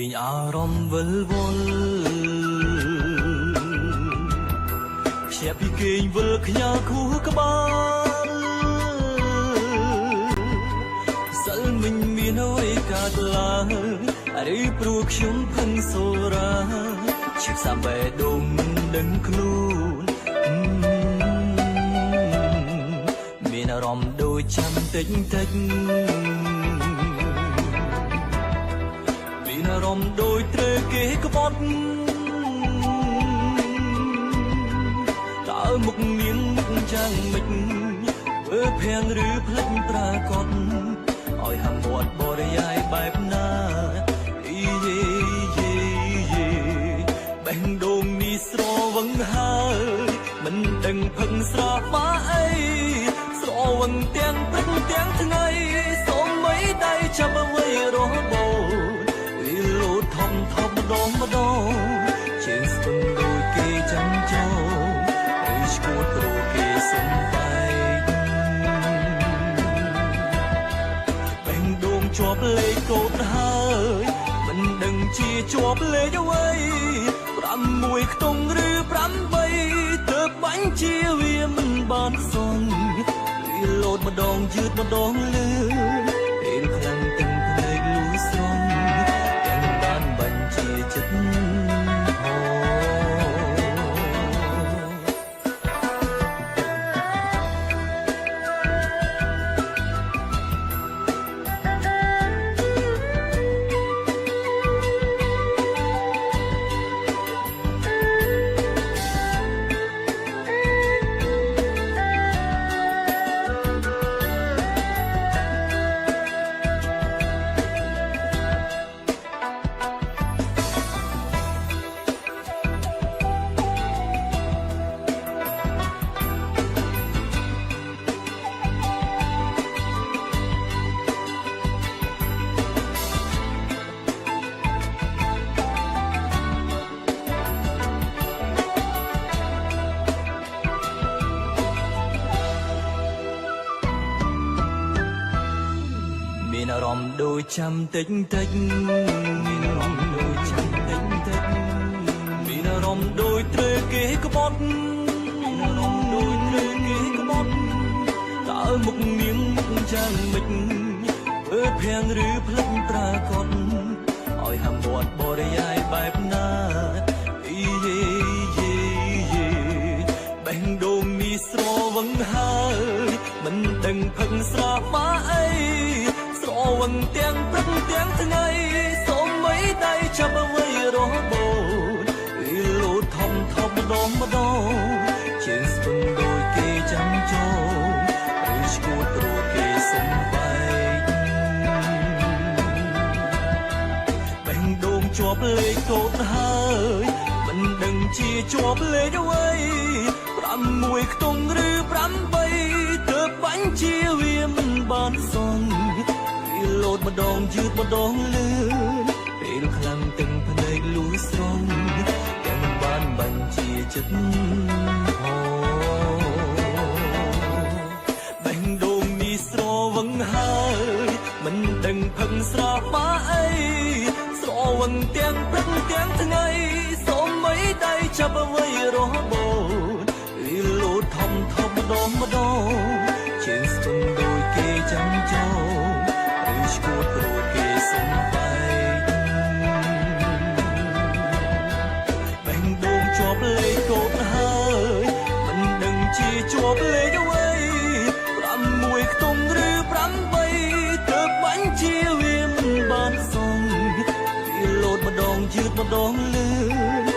ងអារម្មណ៍វិលវល់ខ្ជាប់ពីគេងវិលខ្ញាល់ខួរក្បាលសិលមិញមានអ្វីកើតឡើងឬព្រោះខ្ញុំផឹងសូរ៉ាឈឺសាំបេះដូងមិនដឹងខ្លួនមានអារម្មណ៍ដូចចាំតិចមានអារម្មណ៍ដូចត្រូវគេក្បត់តើមុខមានមុខយ៉ាងម៉េចធ្វើភាំងឬផ្លេចប្រាកដឲ្យហាមាត់បរិយាយបែបណាបេះដូងនេះស្រវឹងហើយមិនដឹងផឹងស្រស់បាអីស្រវឹងទាំងព្រឹកទាំងថ្ងៃសូម្បីដៃចាប់អ្វីរបូរវាលោតធំម្ដងជើងស្ទឹងដូចគេចាំចូលឬឈួតព្រោះគេសំបែកបេះដូងជាប់លេខកូដហើយមិនដឹងជាជាប់លេខអ្វី6ខ្ទង់ឬ8ទើបបាញ់ជាវាមិនបានសងវាលោតម្ដងយឺតម្ដងលឿនពេលខ្លាំងទាំងភ្នែកលួស្រន់ទាំងបានបាញ់ជាចិត្តមានអារម្មណ៍ដូចចាំតិចមានអារម្មណ៍ដូចចាំតិចមានអារម្មណ៍ដូចត្រូវគេក្បត់មានអារម្មណ៍ដូចត្រូវគេក្បត់តើមុខមានមុខយ៉ាងម៉េចធ្វើភាំងឬផ្លេចប្រាកដឲ្យហាមាត់បរិយាយបែបណាបេះដូងនេះស្រវឹងហើយមិនដឹងផឹងស្រស់បាអីស្រវឹងទាំងព្រឹកទាំងថ្ងៃសូម្បីដៃចាប់អ្វីរបូរវាលោតធំម្ដងជើងស្ទឹងដូចគេចាំចូលឬឈួតព្រោះគេសំបែកបេះដូងជាប់លេខកូដហើយមិនដឹងជាជាប់លេខអ្វី6ខ្ទង់ឬ8ទើបបាញ់ជាវាមិនបានសងវាលោតម្ដងយឺតម្ដងលឿនពេលខ្លាំងទាំងភ្នែកលួស្រន់ទាំងបានបាញ់ជាចិត្តបេះដូងនេះស្រវឹងហើយមិនដឹងផឹងស្រស់បាអីស្រវឹងទាំងព្រឹកទាំងថ្ងៃសូម្បីដៃចាប់អ្វីរបូរវាលោតធំម្ដងជើងស្ទឹងដូចគេចាំចូលឬឈួតព្រោះគេសំបែកបេះដូងជាប់លេខកូដហើយមិនដឹងជាជាប់លេខអ្វី6ខ្ទង់ឬ8ទើបបាញ់ជាវាមិនបានសងវាលោតម្ដងយឺតម្ដងលឿន